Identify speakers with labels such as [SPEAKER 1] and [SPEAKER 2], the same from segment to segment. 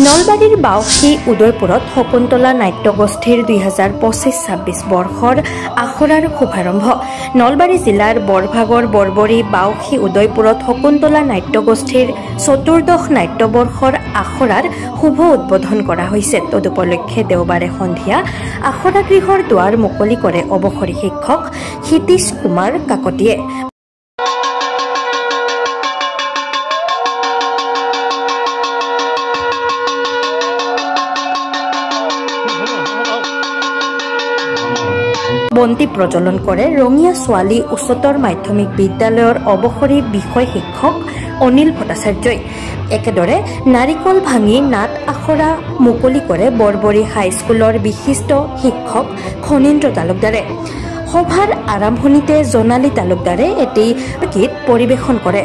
[SPEAKER 1] নলবাৰীৰ বাউসী উদয়পুৰত শকুন্তলা নাট্যগোষ্ঠীৰ 2025-26 বৰ্ষৰ আখৰাৰ শুভাৰম্ভ। নলবাৰী জিলাৰ বৰভাগৰ বৰবৰী বাউসী উদয়পুৰত শকুন্তলা নাট্যগোষ্ঠীৰ চতুৰ্দশ নাট্যবৰ্ষৰ আখৰাৰ শুভ উদ্বোধন কৰা হৈছে। তদুপলক্ষে দেওবাৰে সন্ধিয়া আখৰা গৃহৰ দুৱাৰ মুকলি কৰে অৱসৰী শিক্ষক ক্ষিতীশ কুমাৰ কাকতিয়ে। বন্তি প্ৰজ্বলন কৰে ৰঙিয়া ছোৱালী উচ্চতৰ মাধ্যমিক বিদ্যালয়ৰ অৱসৰী বিষয় শিক্ষক অনিল ভট্টাচাৰ্যই। একেদৰে নাৰিকল ভাঙি নাট আখৰা মুকলি কৰে বৰবৰী হাইস্কুলৰ বিশিষ্ট শিক্ষক খনীন্দ্ৰ তালুকদাৰে। সভাৰ আৰম্ভণিতে জোনালী তালুকদাৰে এটি গীত পৰিৱেশন কৰে।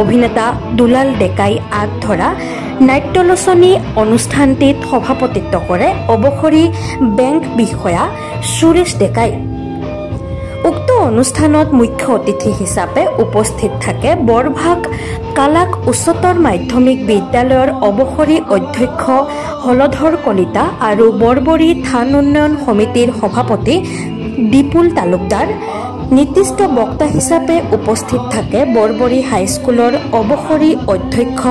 [SPEAKER 1] অভিনেতা দুলাল ডেকাই আগ ধৰা নাট্যলোচনী অনুষ্ঠানটিত সভাপতিত্ব কৰে অৱসৰী বেংক বিষয়া সুৰেশ ডেকাই। উক্ত অনুষ্ঠানত মুখ্য অতিথি হিচাপে উপস্থিত থাকে বৰভাগ কালাক উচ্চতৰ মাধ্যমিক বিদ্যালয়ৰ অৱসৰী অধ্যক্ষ হলধৰ কলিতা আৰু বৰবৰী থান উন্নয়ন সমিতিৰ সভাপতি বিপুল তালুকদাৰ। নিৰ্দিষ্ট বক্তা হিচাপে উপস্থিত থাকে বৰবৰী হাইস্কুলৰ অৱসৰী অধ্যক্ষ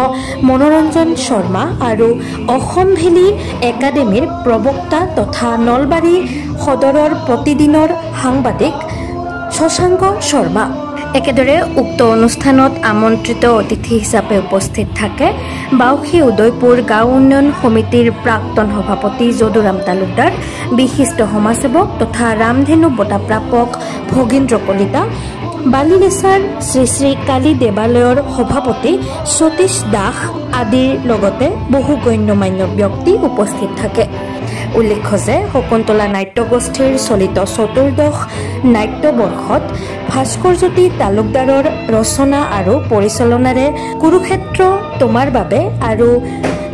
[SPEAKER 1] মনোৰঞ্জন শৰ্মা আৰু অসম ভেলী একাডেমীৰ প্ৰবক্তা তথা নলবাৰী সদৰৰ প্ৰতিদিনৰ সাংবাদিক শশাংক শৰ্মা। একেদৰে উক্ত অনুষ্ঠানত আমন্ত্ৰিত অতিথি হিচাপে উপস্থিত থাকে বাউসী উদয়পুৰ গাঁও উন্নয়ন সমিতিৰ প্ৰাক্তন সভাপতি যদুৰাম তালুকদাৰ, বিশিষ্ট সমাজসেৱক তথা ৰামধেনু বঁটা প্ৰাপক ভগীন্দ্ৰ কলিতা, বালিলেচাৰ শ্ৰী শ্ৰী কালী দেৱালয়ৰ সভাপতি সতীশ দাস আদিৰ লগতে বহু গণ্যমান্য ব্যক্তি উপস্থিত থাকে। উল্লেখ্য যে শকুন্তলা নাট্যগোষ্ঠীৰ চলিত চতুৰ্দশ নাট্যবৰ্ষত ভাস্কৰজ্যোতি তালুকদাৰৰ ৰচনা আৰু পৰিচালনাৰে কুৰুক্ষেত্ৰ তোমাৰ বাবে আৰু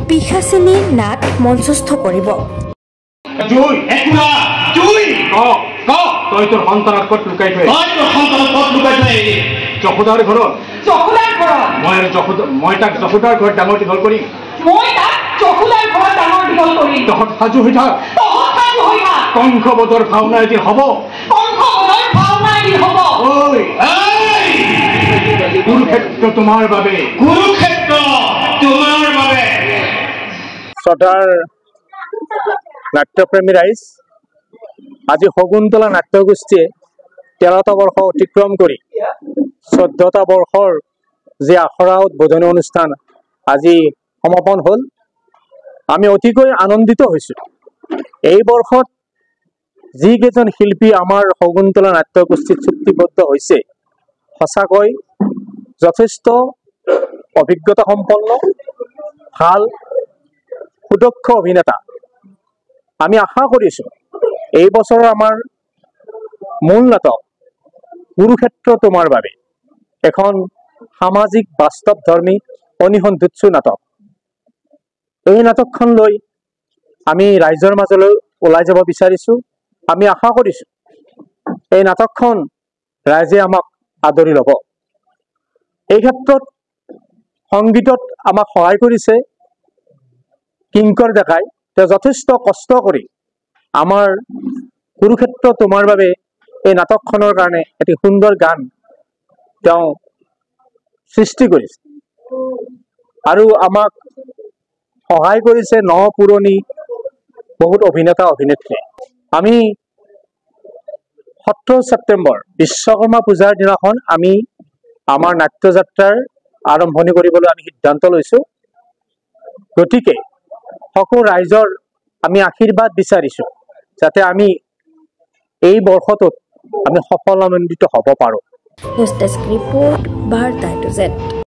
[SPEAKER 1] পিশাচিনী নাট মঞ্চস্থ কৰিব।
[SPEAKER 2] যশোদাৰ ঘৰত মই তাক যশোদাৰ ঘৰত ডাঙৰ দীঘল কৰিম। তহঁত সাজু হৈ থাক, কংসবধৰ ভাওনা এটি হ'ব। কুৰুক্ষেত্ৰ তোমাৰ বাবে, কুৰুক্ষেত্ৰ তোমাৰ বাবে।
[SPEAKER 3] শ্ৰদ্ধাৰ নাট্যপ্ৰেমী ৰাইজ, আজি শকুন্তলা নাট্যগোষ্ঠীয়ে 13টা বৰ্ষ অতিক্ৰম কৰি 14টা বৰ্ষৰ যি আখৰা উদ্বোধনী অনুষ্ঠান আজি সমাপন হ'ল। আমি অতিকৈ আনন্দিত হৈছোঁ। এই বৰ্ষত যিকেইজন শিল্পী আমাৰ শকুন্তলা নাট্যগোষ্ঠীত চুক্তিবদ্ধ হৈছে সঁচাকৈ যথেষ্ট অভিজ্ঞতা সম্পন্ন ভাল সুদক্ষ অভিনেতা। আমি আশা কৰিছোঁ এই বছৰৰ আমাৰ মূল নাটক কুৰুক্ষেত্ৰ তোমাৰ বাবে, এখন সামাজিক বাস্তৱধৰ্মী অনিসন্ধুৎসু নাটক। এই নাটকখন লৈ আমি ৰাইজৰ মাজলৈ ওলাই যাব বিচাৰিছো। আমি আশা কৰিছো এই নাটকখন ৰাইজে আমাক আদৰি ল'ব। এই ক্ষেত্ৰত সংগীতত আমাক সহায় কৰিছে কিংকৰ ডেকাই। তেওঁ যথেষ্ট কষ্ট কৰি আমাৰ কুৰুক্ষেত্ৰ তোমাৰ বাবে এই নাটকখনৰ কাৰণে এটি সুন্দৰ গান তেওঁ সৃষ্টি কৰিছে আৰু আমাক সহায় কৰিছে ন পুৰণি বহুত অভিনেতা অভিনেত্ৰী। আমি 17 ছেপ্টেম্বৰ বিশ্বকৰ্মা পূজাৰ দিনাখন আমি আমাৰ নাট্যযাত্ৰাৰ আৰম্ভণি কৰিবলৈ আমি সিদ্ধান্ত লৈছো। গতিকে সকলো ৰাইজৰ আমি আশীৰ্বাদ বিচাৰিছো যাতে আমি এই বৰ্ষটোত আমি সফলমণ্ডিত হ'ব পাৰোঁ।
[SPEAKER 1] নিউজ ডেস্ক ৰিপোৰ্ট, বাৰ্তা টু জেড।